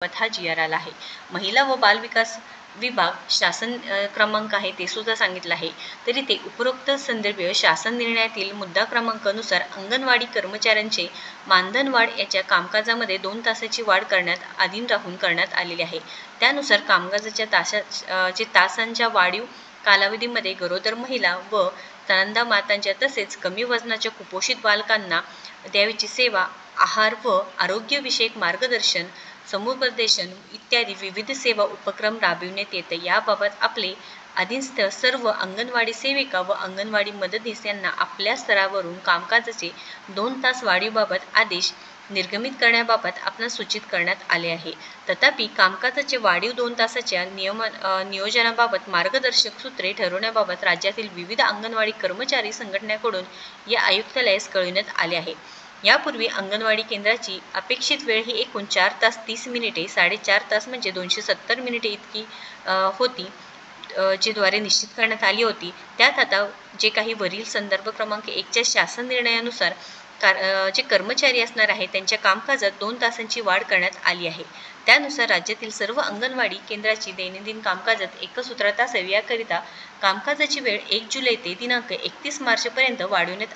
हा GR आला आहे। महिला व बाल विकास विभाग शासन क्रमांक आहे ते सुद्धा सांगितलं आहे। तरी ते उपरोक्त संदर्भ शासन निर्णयातील मुद्दा क्रमांकानुसार अंगणवाडी कर्मचाऱ्यांचे मानधन वाढ याच्या कामकाजामध्ये 2 तासाची वाढ करण्यात अधीन राहून करण्यात आलेली आहे। त्यानुसार कामकाजाच्या तासांच्या वाढीव कालावधीमध्ये गरोदर महिला व स्तनदा मातांच्या तसेच कमी वजनाच्या कुपोषित बालकांना द्यावयाची सेवा, आहार व आरोग्यविषयक मार्गदर्शन, समुपदेशन इत्यादी विविध सेवा उपक्रम राबविण्यात येते। याबाबत आपले अधीनस्थ सर्व अंगणवाडी सेविका व अंगणवाडी मदतनीस यांना आपल्या स्तरावरून कामकाजाचे 2 तास वाढीबाबत आदेश निर्गमित करण्याबाबत आपणास सूचित करण्यात आले आहे। तथापि कामकाजाचे वाढीव 2 तासाच्या नियोजनाबाबत मार्गदर्शक सूत्रे ठरवण्याबाबत राज्यातील विविध अंगणवाडी कर्मचारी संघटनांकडून या आयुक्तालयास कळविण्यात आले आहे। यापूर्वी अंगणवाडी केंद्राची अपेक्षित वेळ ही एकूण 4 तास 30 मिनिटे 4.5 तास म्हणजे 270 मिनिटे इतकी होती, जी द्वारे निश्चित करण्यात आली होती। त्यात आता जे काही वरील संदर्भ क्रमांक 1च्या शासन निर्णयानुसार जे कर्मचारी असणार आहे त्यांच्या कामकाजात 2 तासांची वाढ करण्यात आली आहे। त्यानुसार राज्यातील सर्व अंगणवाडी केंद्राची दैनंदिन कामकाजात एकसूत्रात असावी याकरिता कामकाजाची वेळ 1 जुलै ते दिनांक 31 मार्चपर्यंत वाढवण्यात